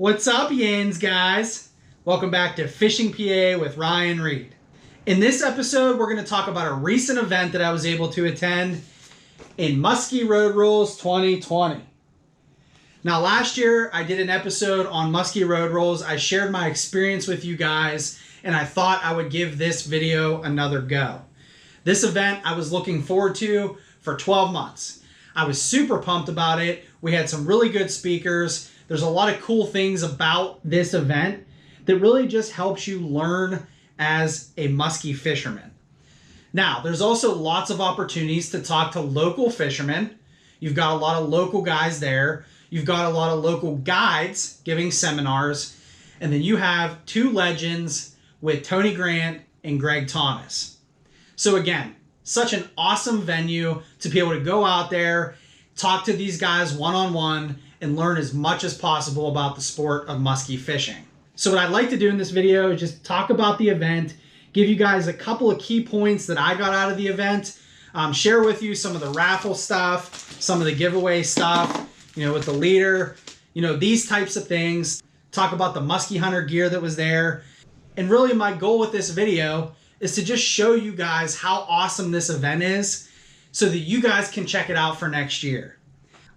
What's up, Yins guys? Welcome back to Fishing PA with Ryan Reed. In this episode, we're going to talk about a recent event that I was able to attend in Musky Road Rules 2020. Now, last year, I did an episode on Musky Road Rules. I shared my experience with you guys, and I thought I would give this video another go. This event I was looking forward to for 12 months. I was super pumped about it. We had some really good speakers. There's a lot of cool things about this event that really just helps you learn as a musky fisherman. Now, there's also lots of opportunities to talk to local fishermen. You've got a lot of local guys there. You've got a lot of local guides giving seminars. And then you have two legends with Tony Grant and Greg Thomas. So again, such an awesome venue to be able to go out there, talk to these guys one-on-one, and learn as much as possible about the sport of musky fishing. So what I'd like to do in this video is just talk about the event, give you guys a couple of key points that I got out of the event, share with you some of the raffle stuff, some of the giveaway stuff, with the leader, these types of things, talk about the Musky Hunter gear that was there. And really my goal with this video is to just show you guys how awesome this event is so that you guys can check it out for next year.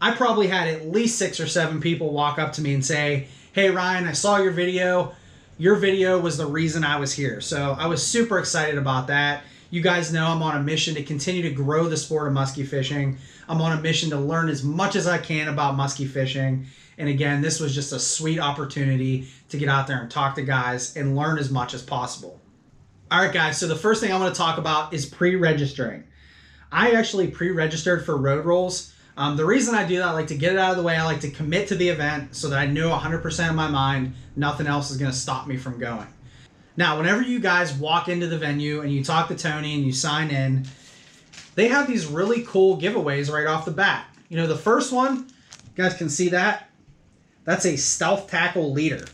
I probably had at least 6 or 7 people walk up to me and say, "Hey Ryan, I saw your video. Your video was the reason I was here." So I was super excited about that. You guys know I'm on a mission to continue to grow the sport of musky fishing. I'm on a mission to learn as much as I can about musky fishing. And again, this was just a sweet opportunity to get out there and talk to guys and learn as much as possible. All right, guys, so the first thing I want to talk about is pre-registering. I actually pre-registered for Road Rules. The reason I do that, I like to get it out of the way. I like to commit to the event so that I know 100% of my mind nothing else is going to stop me from going. Now, whenever you guys walk into the venue and you talk to Tony and you sign in, they have these really cool giveaways right off the bat. The first one, you guys can see that. That's a stealth tackle leader.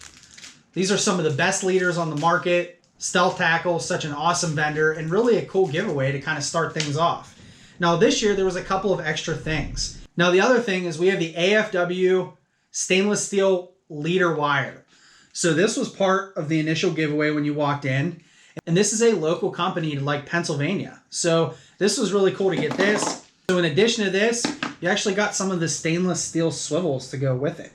These are some of the best leaders on the market. Stealth tackle, such an awesome vendor, and really a cool giveaway to kind of start things off. Now this year there was a couple of extra things. Now the other thing is we have the AFW stainless steel leader wire. So this was part of the initial giveaway when you walked in. And this is a local company like Pennsylvania. So this was really cool to get this. So in addition to this, you actually got some of the stainless steel swivels to go with it.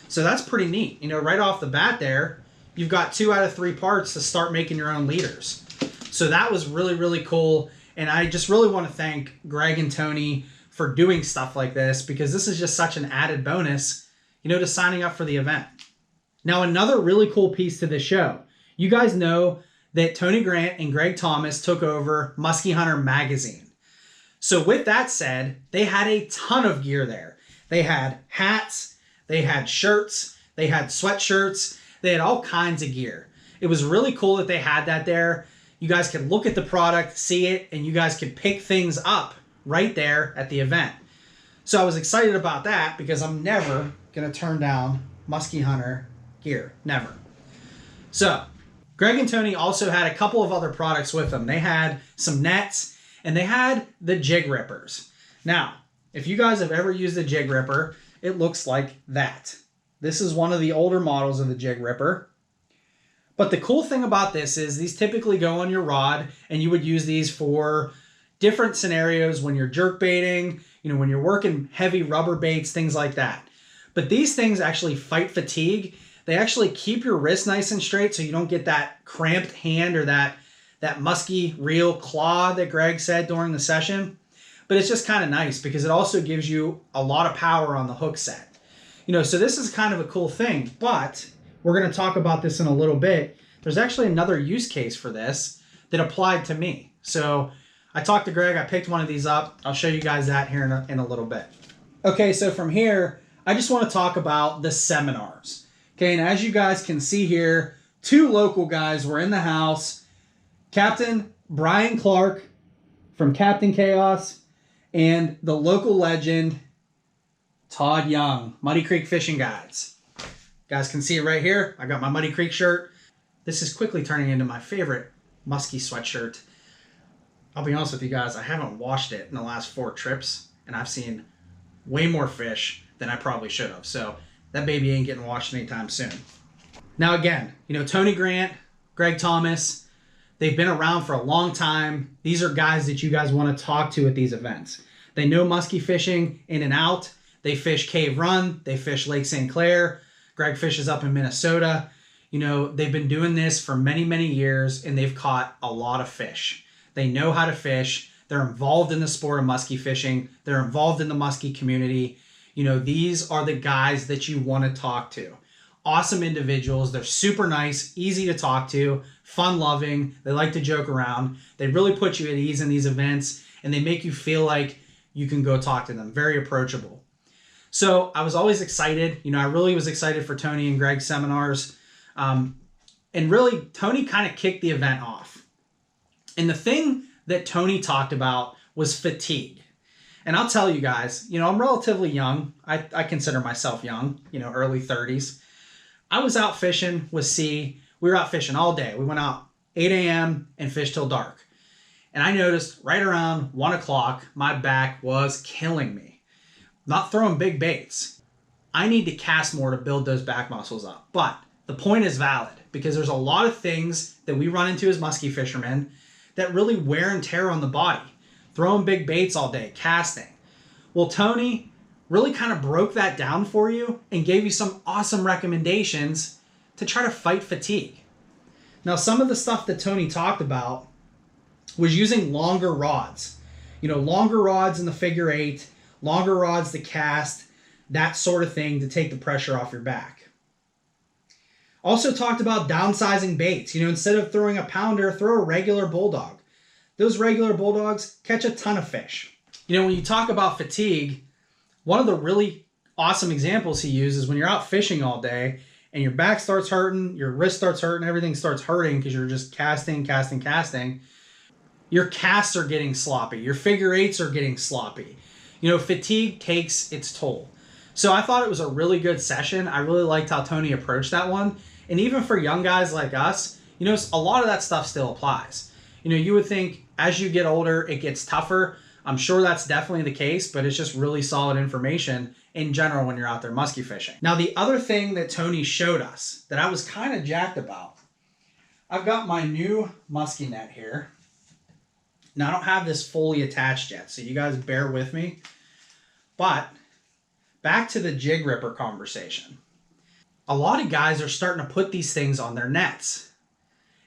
So that's pretty neat. Right off the bat there, you've got 2 out of 3 parts to start making your own leaders. So that was really, really cool. And I just really want to thank Greg and Tony for doing stuff like this because this is just such an added bonus, to signing up for the event. Now, another really cool piece to the show. You guys know that Tony Grant and Greg Thomas took over Musky Hunter magazine. So with that said, they had a ton of gear there. They had hats, they had shirts, they had sweatshirts, they had all kinds of gear. It was really cool that they had that there. You guys could look at the product, see it, and you guys could pick things up right there at the event. So I was excited about that because I'm never going to turn down Musky Hunter gear. Never. So Greg and Tony also had a couple of other products with them. They had some nets and they had the Jig Rippers. Now, if you guys have ever used a Jig Ripper, it looks like that. This is one of the older models of the Jig Ripper. But the cool thing about this is these typically go on your rod and you would use these for different scenarios when you're jerk baiting, when you're working heavy rubber baits, things like that. But these things actually fight fatigue. They actually keep your wrist nice and straight so you don't get that cramped hand or that musky reel claw that Greg said during the session. But it's just kind of nice because it also gives you a lot of power on the hook set. So this is kind of a cool thing, but we're going to talk about this in a little bit. There's actually another use case for this that applied to me. So I talked to Greg, I picked one of these up. I'll show you guys that here in a little bit. Okay, so from here, I just want to talk about the seminars. Okay, and as you guys can see here, 2 local guys were in the house. Captain Brian Clark from Captain Chaos and the local legend, Todd Young, Muddy Creek Fishing Guides. You guys can see it right here. I got my Muddy Creek shirt. This is quickly turning into my favorite musky sweatshirt. I'll be honest with you guys, I haven't washed it in the last 4 trips, and I've seen way more fish than I probably should have. So that baby ain't getting washed anytime soon. Now again, Tony Grant, Greg Thomas, they've been around for a long time. These are guys that you guys want to talk to at these events. They know musky fishing in and out. They fish Cave Run. They fish Lake St. Clair. Greg fishes up in Minnesota. They've been doing this for many, many years, and they've caught a lot of fish. They know how to fish. They're involved in the sport of musky fishing. They're involved in the musky community. These are the guys that you want to talk to. Awesome individuals. They're super nice, easy to talk to, fun-loving. They like to joke around. They really put you at ease in these events, and they make you feel like you can go talk to them. Very approachable. So I was always excited. I really was excited for Tony and Greg's seminars. And really, Tony kind of kicked the event off. And the thing that Tony talked about was fatigue. And I'll tell you guys, I'm relatively young. I consider myself young, early 30s. I was out fishing with C. We were out fishing all day. We went out 8 a.m. and fished till dark. And I noticed right around 1 o'clock, my back was killing me. Not throwing big baits. I need to cast more to build those back muscles up. But the point is valid because there's a lot of things that we run into as musky fishermen that really wear and tear on the body. Throwing big baits all day, casting. Well, Tony really kind of broke that down for you and gave you some awesome recommendations to try to fight fatigue. Now, some of the stuff that Tony talked about was using longer rods. Longer rods in the figure eight, longer rods to cast, that sort of thing to take the pressure off your back. Also talked about downsizing baits. Instead of throwing a pounder, throw a regular bulldog. Those regular bulldogs catch a ton of fish. When you talk about fatigue, one of the really awesome examples he uses when you're out fishing all day and your back starts hurting, your wrist starts hurting, everything starts hurting because you're just casting. Your casts are getting sloppy. Your figure eights are getting sloppy. Fatigue takes its toll. So I thought it was a really good session. I really liked how Tony approached that one. And even for young guys like us, a lot of that stuff still applies. You would think as you get older, it gets tougher. I'm sure that's definitely the case, but it's just really solid information in general when you're out there musky fishing. Now, the other thing that Tony showed us that I was kind of jacked about, I've got my new musky net here. Now, I don't have this fully attached yet, so you guys bear with me. But back to the Jig Ripper conversation. A lot of guys are starting to put these things on their nets.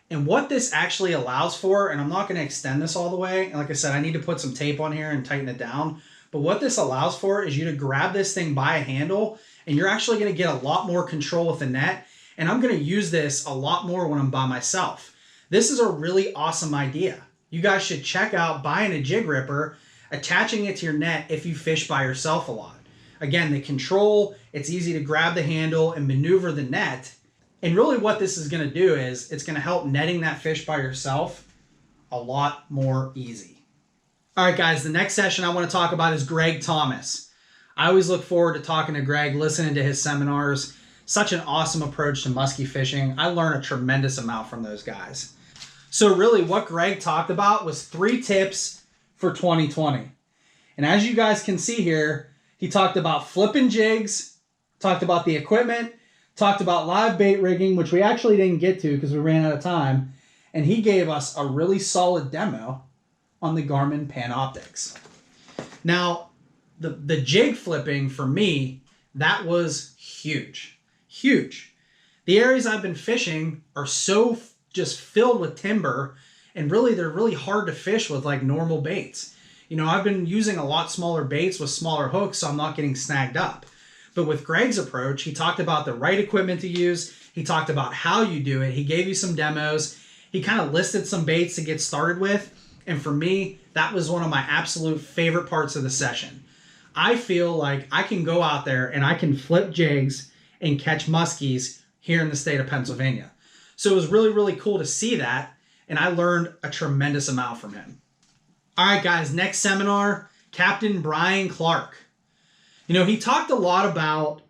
And what this actually allows for, and I'm not going to extend this all the way. And like I said, I need to put some tape on here and tighten it down. But what this allows for is you to grab this thing by a handle, and you're actually going to get a lot more control with the net. And I'm going to use this a lot more when I'm by myself. This is a really awesome idea. You guys should check out buying a Jig Ripper, attaching it to your net if you fish by yourself a lot. Again, the control, it's easy to grab the handle and maneuver the net. And really what this is going to do is it's going to help netting that fish by yourself a lot more easy. All right, guys, the next session I want to talk about is Greg Thomas. I always look forward to talking to Greg, listening to his seminars. Such an awesome approach to musky fishing. I learn a tremendous amount from those guys. So really what Greg talked about was 3 tips for 2020. And as you guys can see here, he talked about flipping jigs, talked about the equipment, talked about live bait rigging, which we actually didn't get to because we ran out of time. And he gave us a really solid demo on the Garmin Panoptix. Now, the jig flipping for me, that was huge. Huge. The areas I've been fishing are so just filled with timber, and really they're really hard to fish with like normal baits. I've been using a lot smaller baits with smaller hooks, so I'm not getting snagged up. But with Greg's approach, he talked about the right equipment to use. He talked about how you do it. He gave you some demos. He kind of listed some baits to get started with. And for me, that was one of my absolute favorite parts of the session. I feel like I can go out there and I can flip jigs and catch muskies here in the state of Pennsylvania. So it was really, really cool to see that. And I learned a tremendous amount from him. All right, guys, next seminar, Captain Brian Clark. He talked a lot about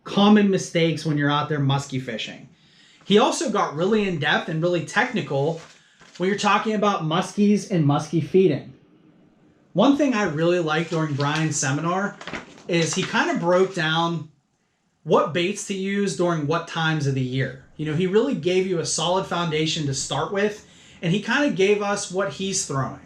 common mistakes when you're out there musky fishing. He also got really in-depth and really technical when you're talking about muskies and musky feeding. One thing I really liked during Brian's seminar is he kind of broke down what baits to use during what times of the year. You know, he really gave you a solid foundation to start with, and he kind of gave us what he's throwing.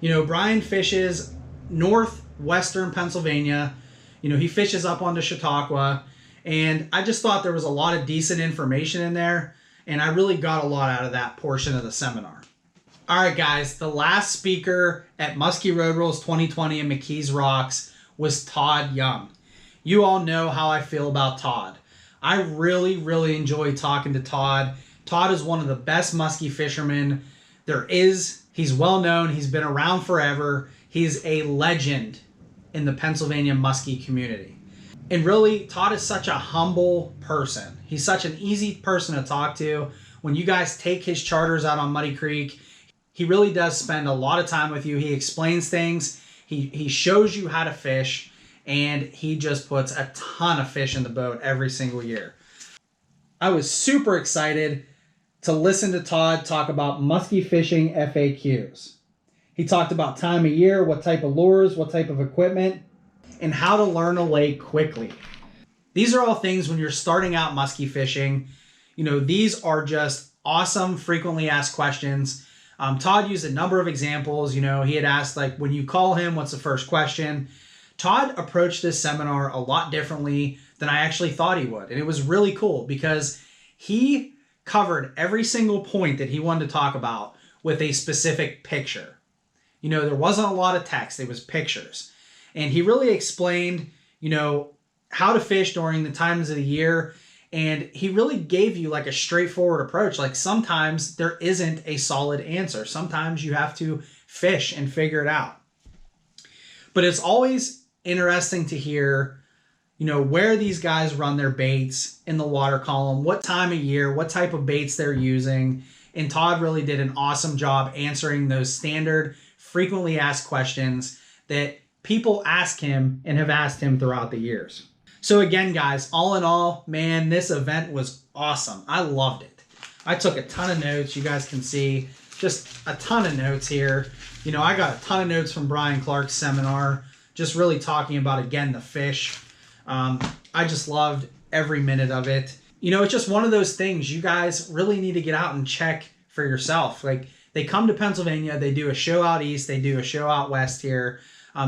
You know, Brian fishes northwestern Pennsylvania. You know, he fishes up onto Chautauqua, and I just thought there was a lot of decent information in there, and I really got a lot out of that portion of the seminar. All right, guys, the last speaker at Musky Road Rules 2020 in McKees Rocks was Todd Young. You all know how I feel about Todd. I really enjoy talking to Todd. Todd is one of the best musky fishermen there is. He's well known. He's been around forever. He's a legend in the Pennsylvania musky community. And really, Todd is such a humble person. He's such an easy person to talk to. When you guys take his charters out on Muddy Creek, he really does spend a lot of time with you. He explains things. He shows you how to fish. And he just puts a ton of fish in the boat every single year. I was super excited to listen to Todd talk about musky fishing FAQs. He talked about time of year, what type of lures, what type of equipment, and how to learn a lake quickly. These are all things when you're starting out musky fishing. You know, these are just awesome, frequently asked questions. Todd used a number of examples. You know, he had asked, like, when you call him, what's the first question? Todd approached this seminar a lot differently than I actually thought he would. And it was really cool because he covered every single point that he wanted to talk about with a specific picture. You know, there wasn't a lot of text. It was pictures. And he really explained, you know, how to fish during the times of the year. And he really gave you like a straightforward approach. Like sometimes there isn't a solid answer. Sometimes you have to fish and figure it out. But it's always interesting to hear, you know, where these guys run their baits in the water column, what time of year, what type of baits they're using. And Todd really did an awesome job answering those standard, frequently asked questions that people ask him and have asked him throughout the years. So again, guys, all in all, man, this event was awesome. I loved it. I took a ton of notes. You guys can see just a ton of notes here. You know, I got a ton of notes from Brian Clark's seminar, just really talking about, again, the fish. I just loved every minute of it. You know, it's just one of those things you guys really need to get out and check for yourself. Like, they come to Pennsylvania, they do a show out east, they do a show out west here.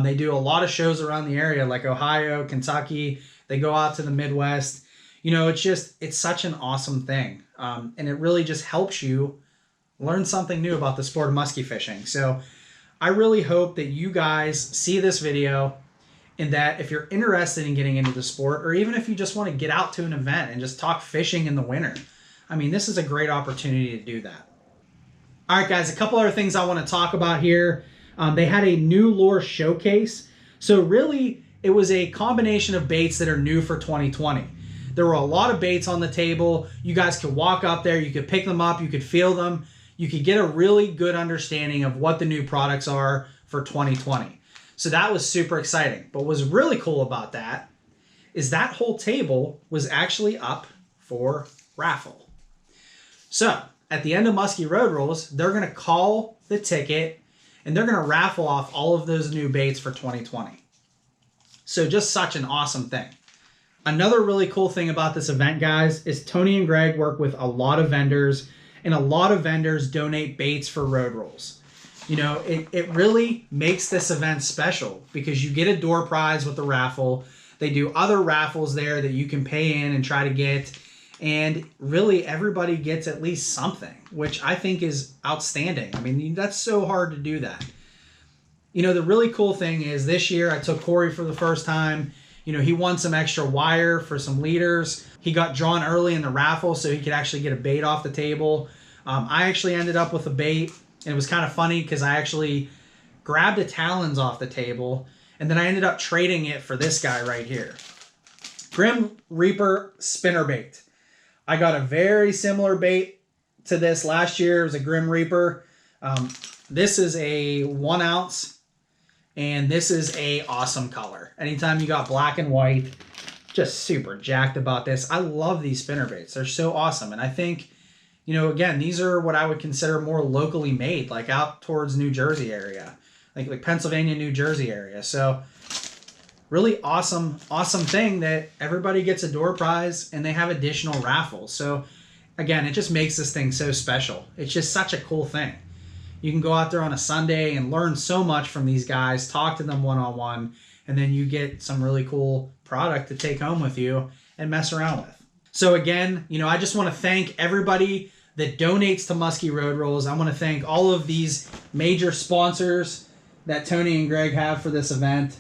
They do a lot of shows around the area, like Ohio, Kentucky. They go out to the Midwest. You know, it's such an awesome thing. And it really just helps you learn something new about the sport of musky fishing. So I really hope that you guys see this video and that if you're interested in getting into the sport, or even if you just want to get out to an event and just talk fishing in the winter, I mean, this is a great opportunity to do that. All right, guys, a couple other things I want to talk about here. They had a new lure showcase. So really, it was a combination of baits that are new for 2020. There were a lot of baits on the table. You guys could walk up there, you could pick them up, you could feel them. You could get a really good understanding of what the new products are for 2020. So that was super exciting. But what was really cool about that is that whole table was actually up for raffle. So at the end of Musky Road Rules, they're going to call the ticket and they're going to raffle off all of those new baits for 2020. So just such an awesome thing. Another really cool thing about this event, guys, is Tony and Greg work with a lot of vendors, and a lot of vendors donate baits for Road Rules. You know, it really makes this event special because you get a door prize with the raffle. They do other raffles there that you can pay in and try to get. And really everybody gets at least something, which I think is outstanding. I mean, that's so hard to do that. You know, the really cool thing is this year I took Corey for the first time. You know, he won some extra wire for some leaders. He got drawn early in the raffle so he could actually get a bait off the table. I actually ended up with a bait, and it was kind of funny because I actually grabbed a talons off the table, and then I ended up trading it for this guy right here. Grim Reaper spinnerbait. I got a very similar bait to this last year. It was a Grim Reaper. This is a 1 ounce, and this is a awesome color. Anytime you got black and white, just super jacked about this. I love these spinnerbaits. They're so awesome. And I think, you know, again, these are what I would consider more locally made, like out towards New Jersey area, like Pennsylvania, New Jersey area. So really awesome thing that everybody gets a door prize and they have additional raffles. So again, it just makes this thing so special. It's just such a cool thing. You can go out there on a Sunday and learn so much from these guys, talk to them one-on-one, and then you get some really cool product to take home with you and mess around with. So again, I just want to thank everybody that donates to Musky Road Rules. I want to thank all of these major sponsors that Tony and Greg have for this event.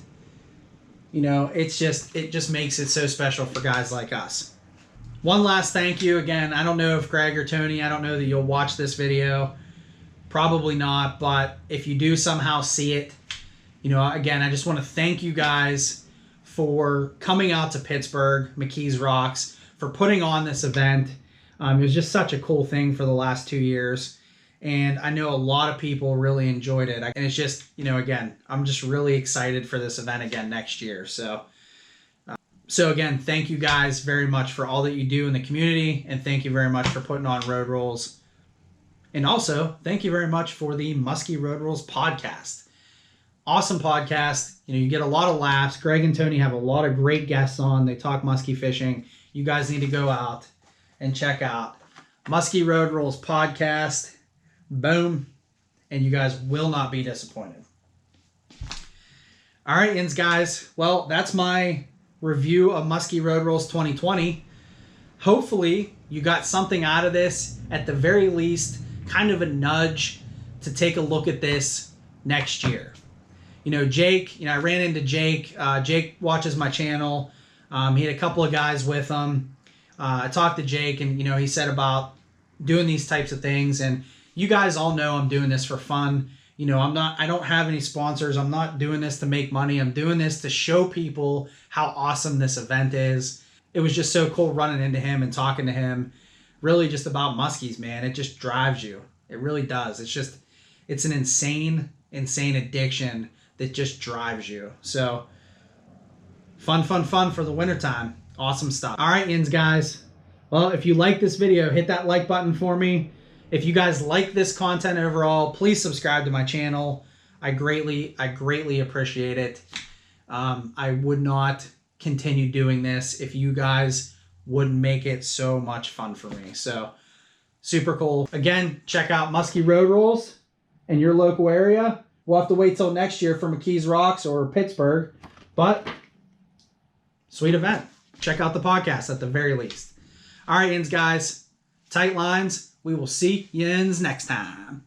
It just makes it so special for guys like us. One last thank you. Again, I don't know if Greg or Tony, I don't know that you'll watch this video. Probably not, but if you do somehow see it, again, I just want to thank you guys for coming out to Pittsburgh, McKee's Rocks, for putting on this event. It was just such a cool thing for the last 2 years. And I know a lot of people really enjoyed it. And it's just, again, I'm just really excited for this event again next year. So again, thank you guys very much for all that you do in the community. And thank you very much for putting on Road Rules. And also, thank you very much for the Musky Road Rules podcast. Awesome podcast. You get a lot of laughs. Greg and Tony have a lot of great guests on. They talk musky fishing. You guys need to go out and check out Musky Road Rules podcast. Boom. And you guys will not be disappointed. All right, guys. Well, that's my review of Musky Road Rules 2020. Hopefully, you got something out of this. At the very least, kind of a nudge to take a look at this next year. Jake, I ran into Jake. Jake watches my channel. He had a couple of guys with him. I talked to Jake, and, he said about doing these types of things. And you guys all know I'm doing this for fun. I don't have any sponsors. I'm not doing this to make money. I'm doing this to show people how awesome this event is. It was just so cool running into him and talking to him. Really just about muskies, man. It just drives you. It really does. It's an insane addiction that just drives you. So fun for the wintertime. Awesome stuff. All right, guys. Well, if you like this video, hit that like button for me. If you guys like this content overall, please subscribe to my channel. I greatly appreciate it. I would not continue doing this if you guys wouldn't make it so much fun for me. So super cool. Again, check out Musky Road Rules in your local area. We'll have to wait till next year for McKee's Rocks or Pittsburgh, but sweet event. Check out the podcast at the very least. All right, guys, tight lines. We will see you next time.